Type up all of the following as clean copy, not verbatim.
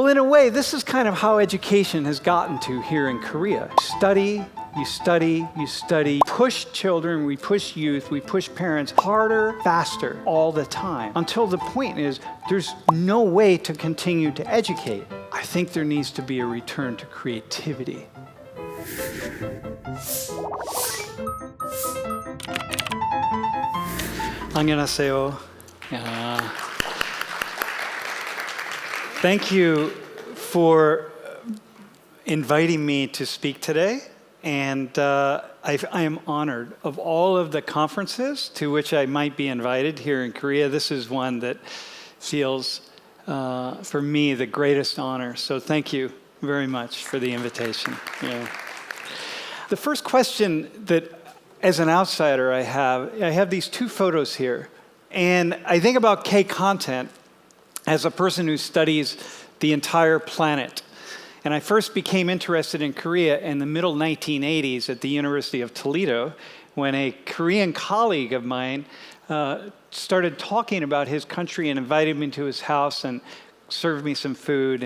Well, in a way, this is kind of how education has gotten to here in Korea. Study, you study, you study. Push children, we push youth, we push parents harder, faster, all the time. Until the point is, there's no way to continue to educate. I think there needs to be a return to creativity. 안녕하세요. Thank you for inviting me to speak today. And I am honored. Of all of the conferences to which I might be invited here in Korea, this is one that feels, for me, the greatest honor. So thank you very much for the invitation. Yeah. The first question that, as an outsider, I have these two photos here. And I think about K-content as a person who studies the entire planet. And I first became interested in Korea in the middle 1980s at the University of Toledo when a Korean colleague of mine started talking about his country and invited me to his house and served me some food.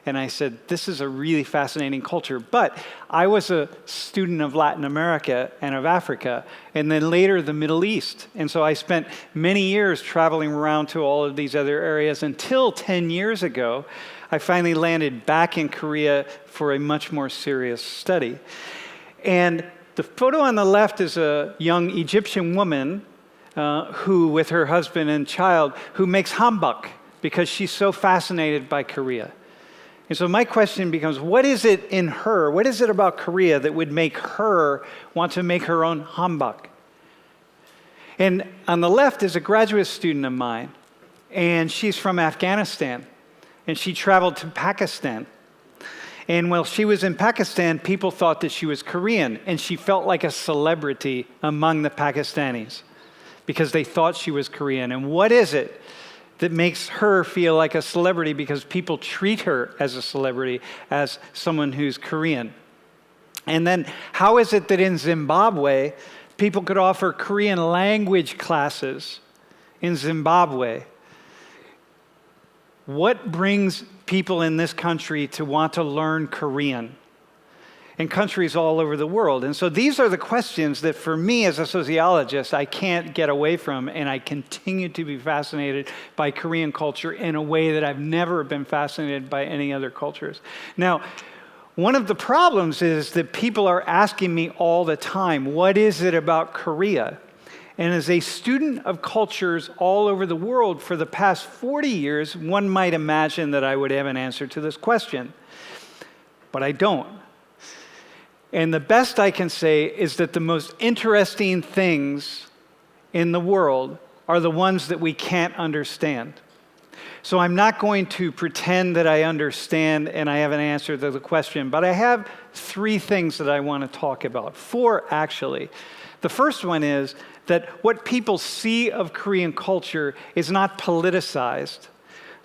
And I said, this is a really fascinating culture. But I was a student of Latin America and of Africa, and then later the Middle East. And so I spent many years traveling around to all of these other areas until 10 years ago, I finally landed back in Korea for a much more serious study. And the photo on the left is a young Egyptian woman who, with her husband and child, who makes hanbok because she's so fascinated by Korea. And so my question becomes, what is it in her, what is it about Korea that would make her want to make her own hanbok? And on the left is a graduate student of mine, and she's from Afghanistan. And she traveled to Pakistan. And while she was in Pakistan, people thought that she was Korean, and she felt like a celebrity among the Pakistanis because they thought she was Korean. And what is it that makes her feel like a celebrity because people treat her as a celebrity, as someone who's Korean? And then how is it that in Zimbabwe, people could offer Korean language classes in Zimbabwe? What brings people in this country to want to learn Korean in countries all over the world? And so these are the questions that for me as a sociologist, I can't get away from, and I continue to be fascinated by Korean culture in a way that I've never been fascinated by any other cultures. Now, one of the problems is that people are asking me all the time, what is it about Korea? And as a student of cultures all over the world for the past 40 years, one might imagine that I would have an answer to this question. But I don't. And the best I can say is that the most interesting things in the world are the ones that we can't understand. So I'm not going to pretend that I understand and I have an answer to the question, but I have three things that I want to talk about. Four, actually. The first one is that what people see of Korean culture is not politicized.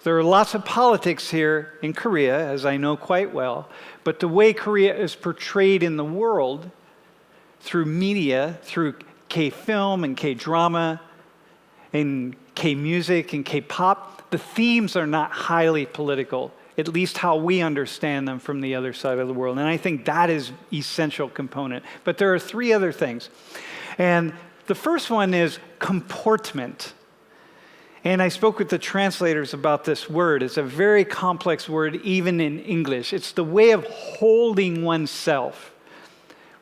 There are lots of politics here in Korea, as I know quite well, but the way Korea is portrayed in the world through media, through K-film and K-drama and K-music and K-pop, the themes are not highly political, at least how we understand them from the other side of the world. And I think that is an essential component. But there are three other things. And the first one is comportment. And I spoke with the translators about this word. It's a very complex word, even in English. It's the way of holding oneself,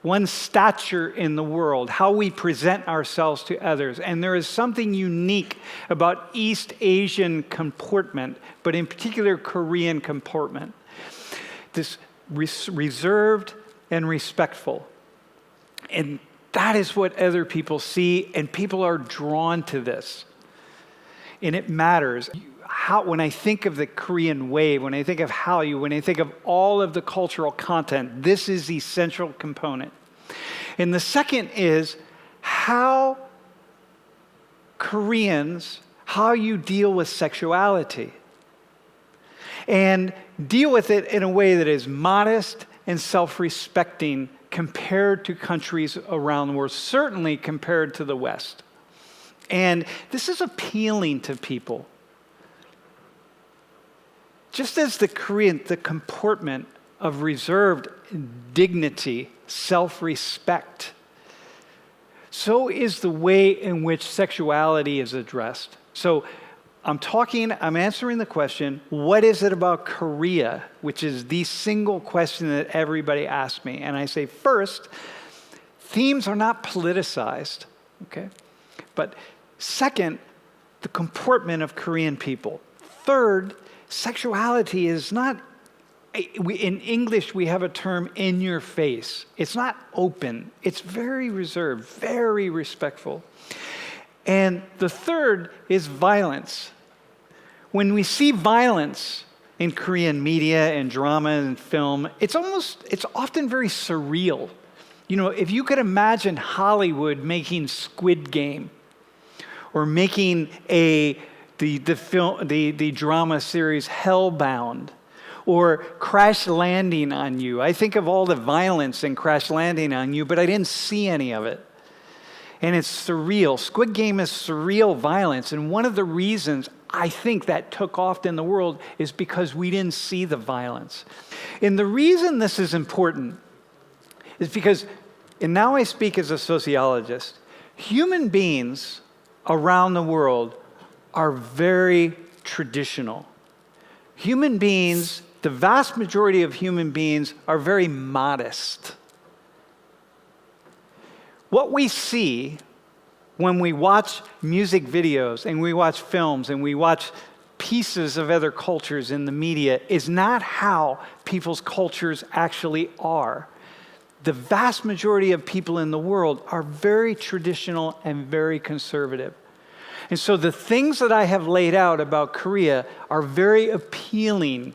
one's stature in the world, how we present ourselves to others. And there is something unique about East Asian comportment, but in particular Korean comportment. This reserved and respectful. And that is what other people see, and people are drawn to this. And it matters. When I think of the Korean wave, when I think of Hallyu, when I think of all of the cultural content, this is the essential component. And the second is how Koreans, how you deal with sexuality. And deal with it in a way that is modest and self-respecting compared to countries around the world, certainly compared to the West. And this is appealing to people. Just as the comportment of reserved dignity, self-respect, so is the way in which sexuality is addressed. So I'm answering the question, what is it about Korea, which is the single question that everybody asks me? And I say, first, themes are not politicized, okay? But second, the comportment of Korean people. Third, sexuality is not, in English we have a term, in your face. It's not open. It's very reserved, very respectful. And the third is violence. When we see violence in Korean media and drama and film, it's often very surreal. You know, if you could imagine Hollywood making Squid Game or making the drama series Hellbound, or Crash Landing on You. I think of all the violence in Crash Landing on You, but I didn't see any of it. And it's surreal. Squid Game is surreal violence. And one of the reasons I think that took off in the world is because we didn't see the violence. And the reason this is important is because, and now I speak as a sociologist, human beings around the world are very traditional. Human beings, the vast majority of human beings, are very modest. What we see when we watch music videos and we watch films and we watch pieces of other cultures in the media is not how people's cultures actually are. The vast majority of people in the world are very traditional and very conservative. And so the things that I have laid out about Korea are very appealing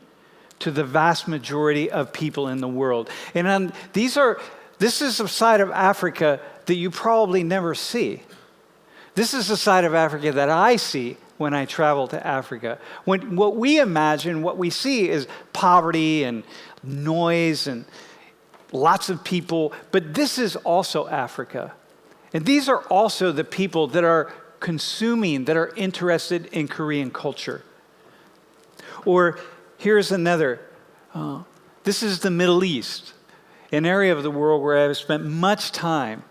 to the vast majority of people in the world. And this is a side of Africa that you probably never see. This is a side of Africa that I see when I travel to Africa. What we imagine, what we see is poverty and noise and lots of people, but this is also Africa. And these are also the people that are consuming, that are interested in Korean culture. Or here's another. This is the Middle East, an area of the world where I have spent much time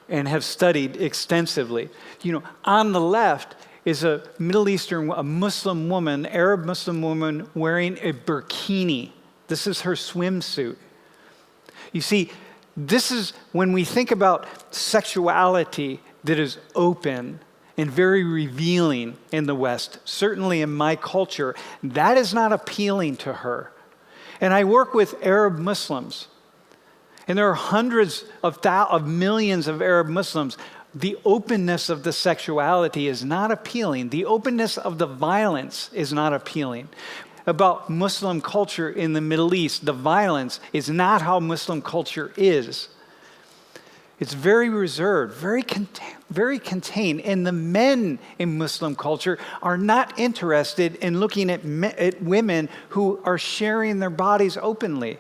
and have studied extensively. You know, on the left is a Middle Eastern, a Muslim woman, Arab Muslim woman wearing a burkini. This is her swimsuit. You see, this is when we think about sexuality that is open and very revealing in the West, certainly in my culture, that is not appealing to her. And I work with Arab Muslims, and there are hundreds of millions of Arab Muslims. The openness of the sexuality is not appealing. The openness of the violence is not appealing. About Muslim culture in the Middle East, the violence is not how Muslim culture is. It's very reserved, very contained. And the men in Muslim culture are not interested in looking at women who are sharing their bodies openly.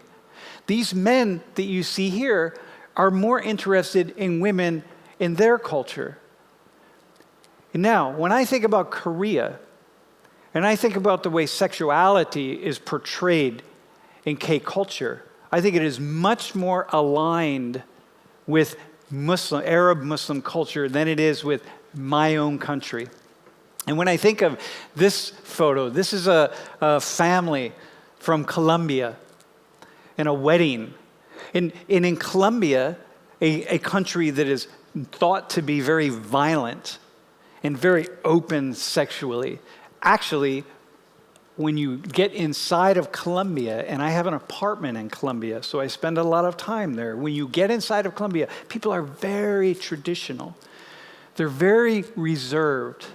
These men that you see here are more interested in women in their culture. And now, when I think about Korea, and I think about the way sexuality is portrayed in K culture, I think it is much more aligned with Arab Muslim culture than it is with my own country. And when I think of this photo, this is a family from Colombia in a wedding. And in Colombia, a country that is thought to be very violent and very open sexually, actually, when you get inside of Colombia, and I have an apartment in Colombia, so I spend a lot of time there. When you get inside of Colombia, people are very traditional. They're very reserved.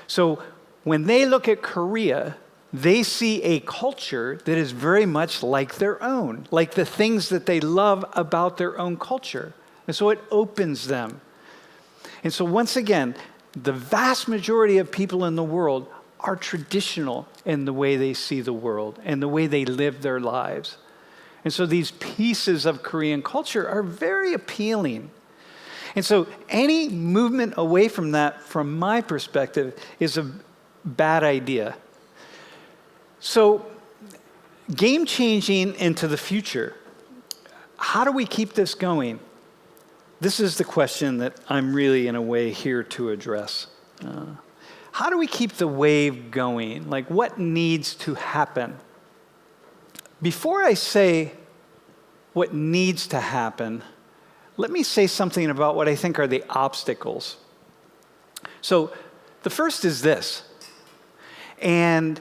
So when they look at Korea, they see a culture that is very much like their own, like the things that they love about their own culture. And so it opens them. And so once again, the vast majority of people in the world are traditional in the way they see the world and the way they live their lives. And so these pieces of Korean culture are very appealing. And so any movement away from that, from my perspective, is a bad idea. So, game changing into the future. How do we keep this going? This is the question that I'm really, in a way, here to address. How do we keep the wave going? Like, what needs to happen? Before I say what needs to happen, let me say something about what I think are the obstacles. So, the first is this. And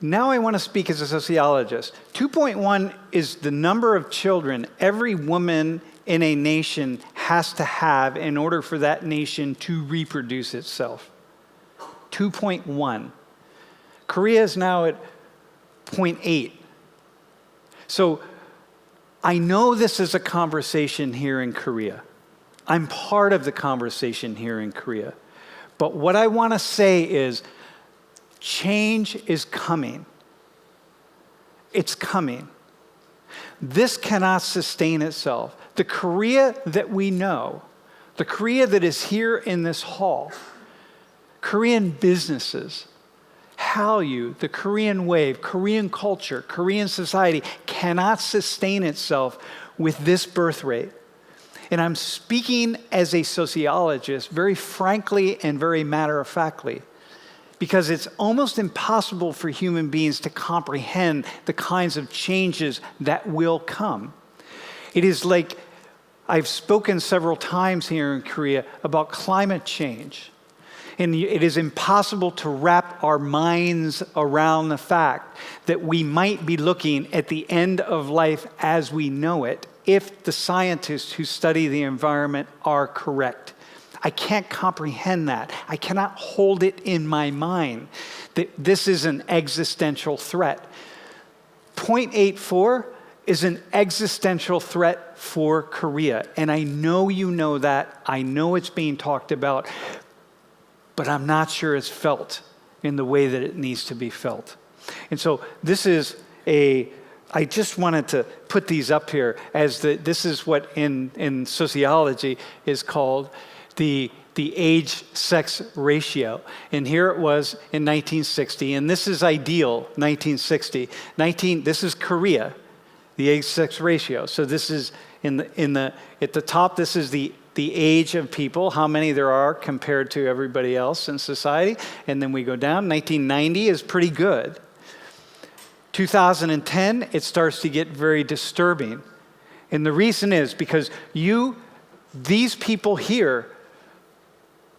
now I want to speak as a sociologist. 2.1 is the number of children every woman in a nation has to have in order for that nation to reproduce itself. 2.1. Korea is now at 0.8. So I know this is a conversation here in Korea. I'm part of the conversation here in Korea. But what I want to say is change is coming. It's coming. This cannot sustain itself. The Korea that we know, the Korea that is here in this hall, Korean businesses, Hallyu, the Korean wave, Korean culture, Korean society cannot sustain itself with this birth rate. And I'm speaking as a sociologist very frankly and very matter-of-factly, because it's almost impossible for human beings to comprehend the kinds of changes that will come. It is like I've spoken several times here in Korea about climate change. And it is impossible to wrap our minds around the fact that we might be looking at the end of life as we know it if the scientists who study the environment are correct. I can't comprehend that. I cannot hold it in my mind that this is an existential threat. 0.84 is an existential threat for Korea. And I know you know that. I know it's being talked about. But I'm not sure it's felt in the way that it needs to be felt. And so this is I just wanted to put these up here as this is what in sociology is called the age-sex ratio. And here it was in 1960, and this is ideal, 1960. This is Korea, the age-sex ratio. So this is at the top, this is the age of people, how many there are compared to everybody else in society. And then we go down. 1990 is pretty good. 2010, it starts to get very disturbing. And the reason is because these people here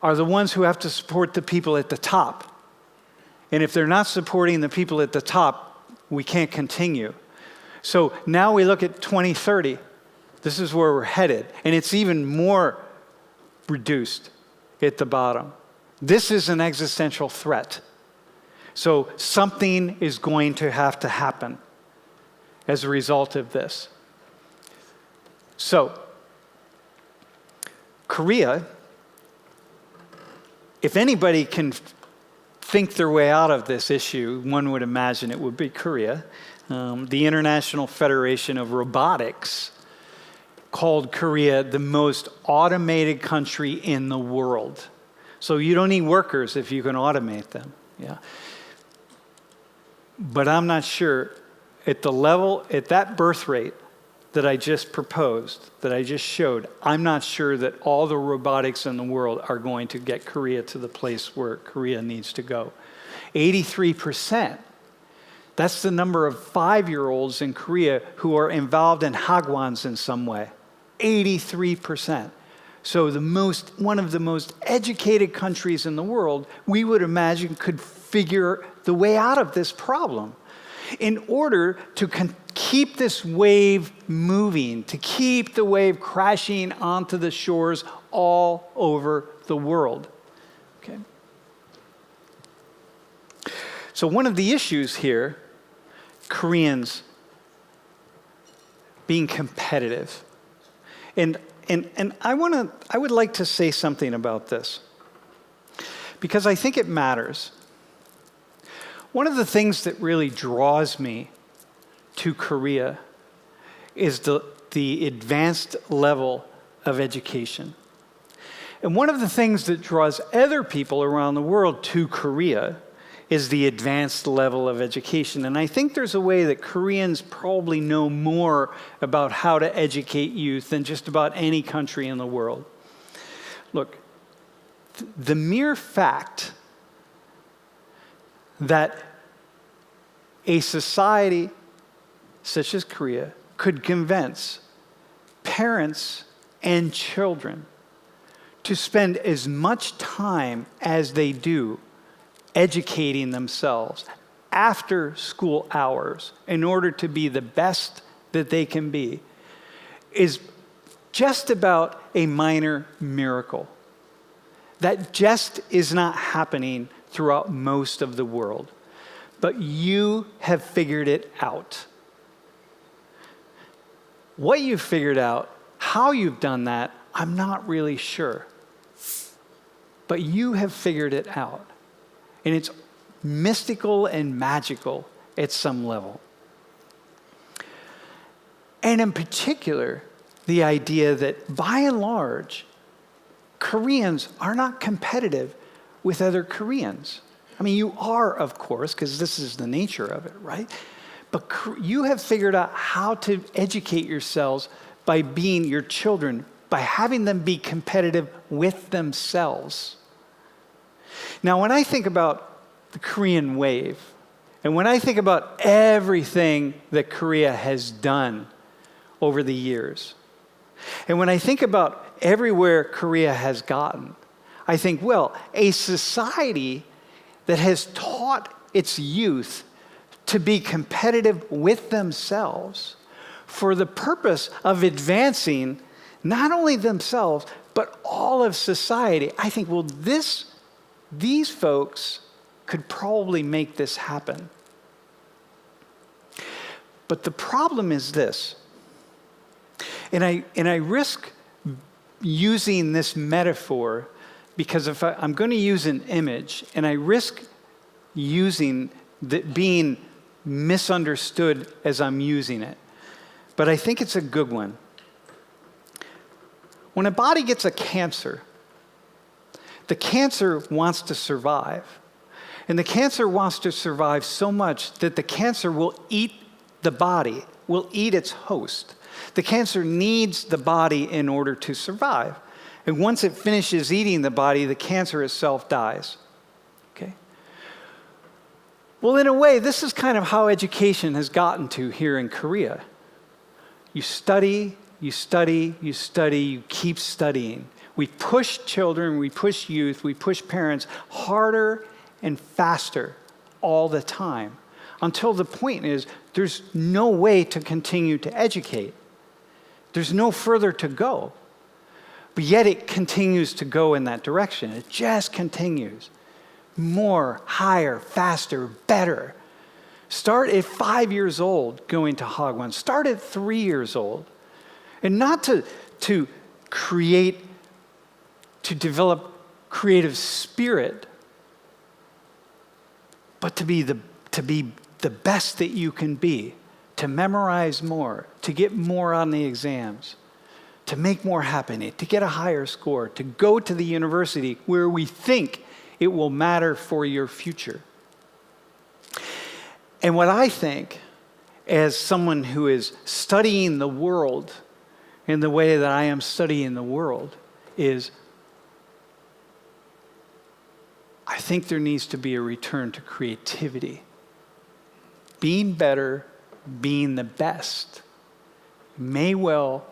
are the ones who have to support the people at the top. And if they're not supporting the people at the top, we can't continue. So now we look at 2030. This is where we're headed. And it's even more reduced at the bottom. This is an existential threat. So something is going to have to happen as a result of this. So, Korea, if anybody can think their way out of this issue, one would imagine it would be Korea. The International Federation of Robotics called Korea the most automated country in the world. So you don't need workers if you can automate them. Yeah. But I'm not sure at that birth rate that I just proposed, that I just showed, I'm not sure that all the robotics in the world are going to get Korea to the place where Korea needs to go. 83%. That's the number of 5-year-olds in Korea who are involved in hagwons in some way. 83%. So one of the most educated countries in the world, we would imagine, could figure the way out of this problem. In order to keep this wave moving, to keep the wave crashing onto the shores all over the world. Okay. So one of the issues here, Koreans being competitive. And I would like to say something about this because I think it matters. One of the things that really draws me to Korea is the advanced level of education. And one of the things that draws other people around the world to Korea is the advanced level of education. And I think there's a way that Koreans probably know more about how to educate youth than just about any country in the world. Look, the mere fact that a society such as Korea could convince parents and children to spend as much time as they do educating themselves after school hours in order to be the best that they can be is just about a minor miracle. That just is not happening throughout most of the world. But you have figured it out. What you've figured out, how you've done that, I'm not really sure. But you have figured it out. And it's mystical and magical at some level. And in particular, the idea that by and large, Koreans are not competitive with other Koreans. I mean, you are, of course, because this is the nature of it, right? But you have figured out how to educate yourselves by being your children, by having them be competitive with themselves. Now, when I think about the Korean wave, and when I think about everything that Korea has done over the years, and when I think about everywhere Korea has gotten, I think, well, a society that has taught its youth to be competitive with themselves for the purpose of advancing not only themselves, but all of society. I think, well, these folks could probably make this happen. But the problem is this, and I risk using this metaphor because if I'm going to use an image, and I risk using being misunderstood as I'm using it, but I think it's a good one. When a body gets a cancer, the cancer wants to survive. And the cancer wants to survive so much that the cancer will eat the body, will eat its host. The cancer needs the body in order to survive. And once it finishes eating the body, the cancer itself dies. Okay? Well, in a way, this is kind of how education has gotten to here in Korea. You study, you study, you study, you keep studying. We push children, we push youth, we push parents harder and faster all the time until the point is there's no way to continue to educate. There's no further to go. But yet it continues to go in that direction. It just continues. More, higher, faster, better. Start at 5 years old going to Hagwon. Start at 3 years old. And not to create, to develop creative spirit, but to be the best that you can be, to memorize more, to get more on the exams, to make more happen, to get a higher score, to go to the university where we think it will matter for your future. And what I think, as someone who is studying the world in the way that I am studying the world, is I think there needs to be a return to creativity. Being better, being the best, may well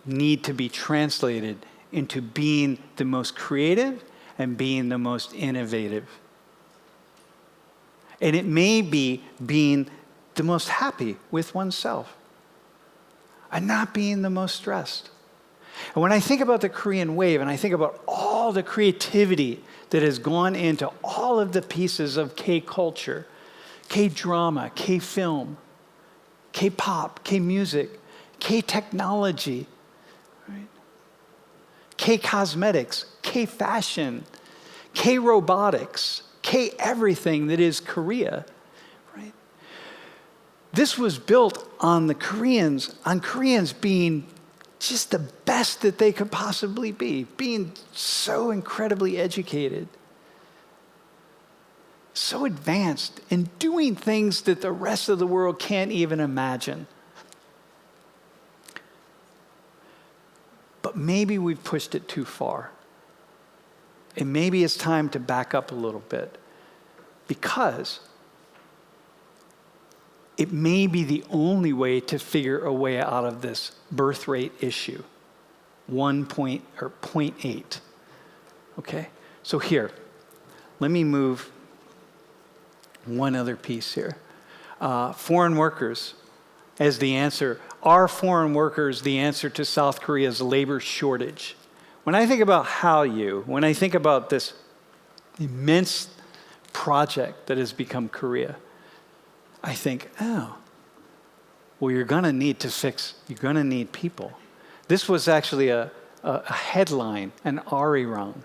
need to be translated into being the most creative and being the most innovative. And it may be being the most happy with oneself and not being the most stressed. And when I think about the Korean wave and I think about all the creativity that has gone into all of the pieces of K-culture, K-drama, K-film, K-pop, K-music, K-technology, right? K-cosmetics, K-fashion, K-robotics, K-everything that is Korea, right? This was built on Koreans being just the best that they could possibly be, being so incredibly educated, so advanced and doing things that the rest of the world can't even imagine. But maybe we've pushed it too far. And maybe it's time to back up a little bit, because it may be the only way to figure a way out of this birth rate issue, 0.8. Okay? So here, let me move one other piece here. Foreign workers as the answer. Are foreign workers the answer to South Korea's labor shortage? When I think about when I think about this immense project that has become Korea, I think, well, you're going to need people. This was actually a headline, an arirang.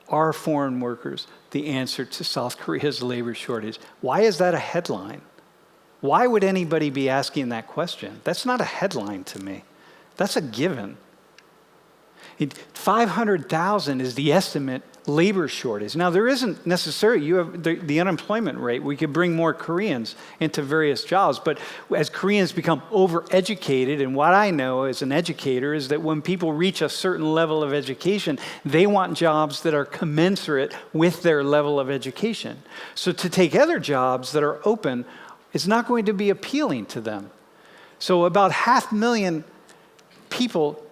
Are foreign workers the answer to South Korea's labor shortage? Why is that a headline? Why would anybody be asking that question? That's not a headline to me. That's a given. 500,000 is the estimate labor shortage. Now, there isn't necessarily, you have the unemployment rate. We could bring more Koreans into various jobs, but as Koreans become overeducated, and what I know as an educator is that when people reach a certain level of education, they want jobs that are commensurate with their level of education. So to take other jobs that are open is not going to be appealing to them. So about 500,000 people,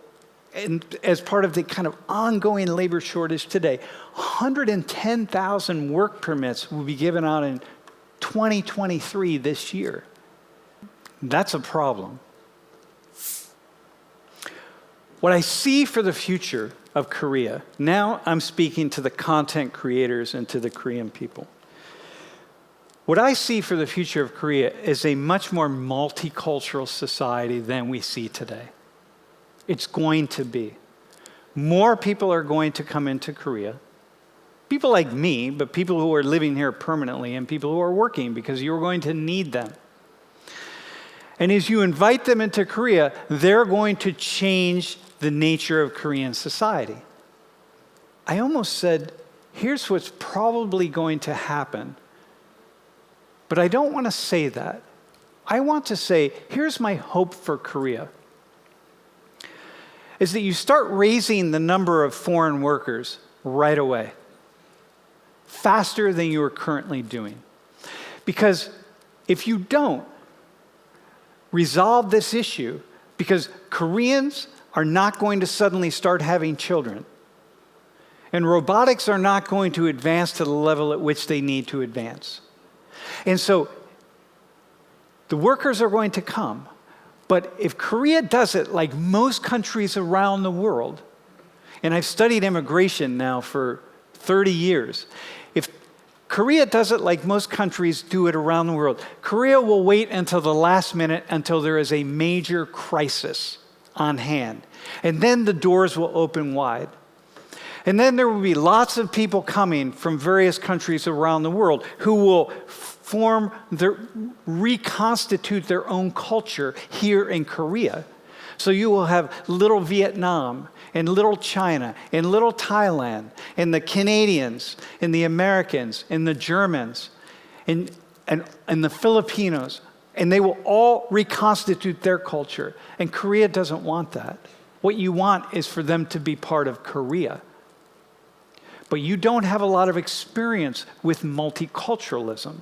and as part of the kind of ongoing labor shortage today, 110,000 work permits will be given out in 2023 this year. That's a problem. What I see for the future of Korea, now I'm speaking to the content creators and to the Korean people. What I see for the future of Korea is a much more multicultural society than we see today. It's going to be. More people are going to come into Korea. People like me, but people who are living here permanently and people who are working, because you're going to need them. And as you invite them into Korea, they're going to change the nature of Korean society. I almost said, here's what's probably going to happen. But I don't want to say that. I want to say, here's my hope for Korea. Is that you start raising the number of foreign workers right away, faster than you are currently doing. Because if you don't resolve this issue, because Koreans are not going to suddenly start having children, and robotics are not going to advance to the level at which they need to advance. And so the workers are going to come. But if Korea does it like most countries around the world, and I've studied immigration now for 30 years, if Korea does it like most countries do it around the world, Korea will wait until the last minute until there is a major crisis on hand. And then the doors will open wide. And then there will be lots of people coming from various countries around the world who will reconstitute their own culture here in Korea. So you will have little Vietnam and little China and little Thailand and the Canadians and the Americans and the Germans and the Filipinos, and they will all reconstitute their culture. And Korea doesn't want that. What you want is for them to be part of Korea. But you don't have a lot of experience with multiculturalism.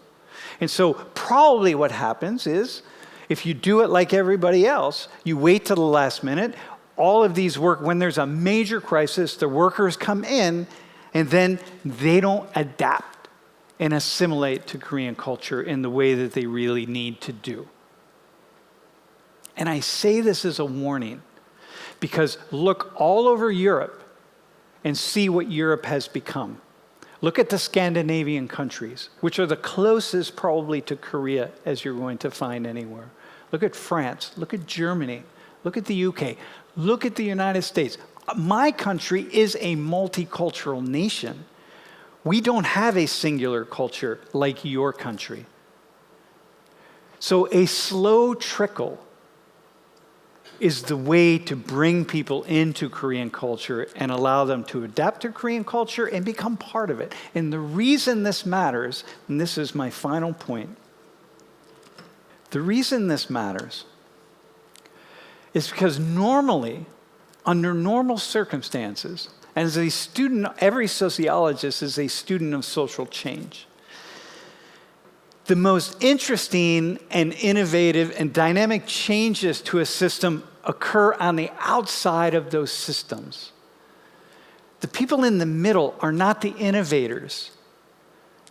And so probably what happens is, if you do it like everybody else, you wait till the last minute, all of these when there's a major crisis, the workers come in, and then they don't adapt and assimilate to Korean culture in the way that they really need to do. And I say this as a warning, because look all over Europe and see what Europe has become. Look at the Scandinavian countries, which are the closest probably to Korea as you're going to find anywhere. Look at France, look at Germany, look at the UK, look at the United States. My country is a multicultural nation. We don't have a singular culture like your country. So a slow trickle is the way to bring people into Korean culture and allow them to adapt to Korean culture and become part of it. And the reason this matters, and this is my final point, the reason this matters is because normally, under normal circumstances, and as a student, every sociologist is a student of social change. The most interesting and innovative and dynamic changes to a system occur on the outside of those systems. The people in the middle are not the innovators.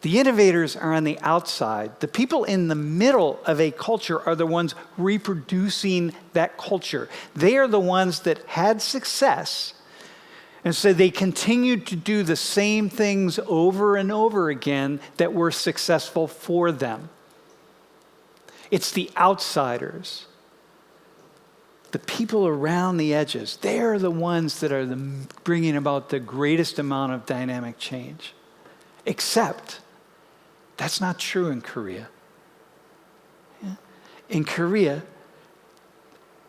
The innovators are on the outside. The people in the middle of a culture are the ones reproducing that culture. They are the ones that had success, and so they continued to do the same things over and over again that were successful for them. It's the outsiders, the people around the edges. They're the ones that are bringing about the greatest amount of dynamic change. Except, that's not true in Korea. In Korea,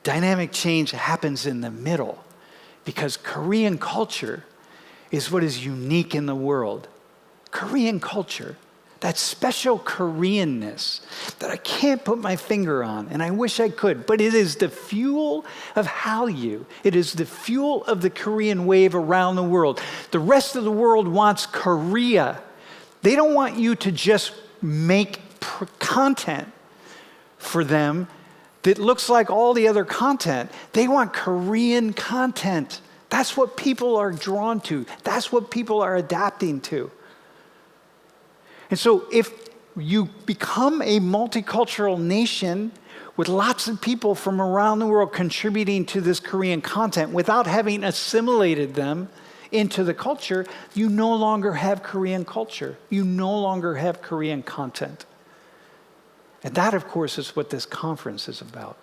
dynamic change happens in the middle because Korean culture is what is unique in the world. Korean culture, that special Koreanness that I can't put my finger on, and I wish I could, but it is the fuel of Hallyu. It is the fuel of the Korean wave around the world. The rest of the world wants Korea. They don't want you to just make content for them that looks like all the other content. They want Korean content. That's what people are drawn to. That's what people are adapting to. And so if you become a multicultural nation with lots of people from around the world contributing to this Korean content without having assimilated them into the culture, you no longer have Korean culture. You no longer have Korean content. And that, of course, is what this conference is about.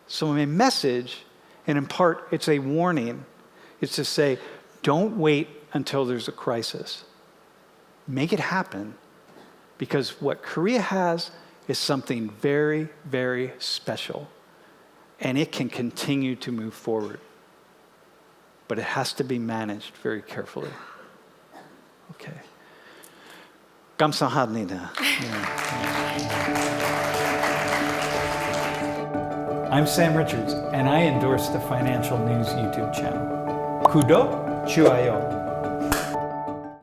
So my message, and in part it's a warning, is to say, don't wait until there's a crisis. Make it happen, because what Korea has is something very, very special, and it can continue to move forward. But it has to be managed very carefully. Okay. 감사합니다. I'm Sam Richards, and I endorse the Financial News YouTube channel. 구독, 좋아요.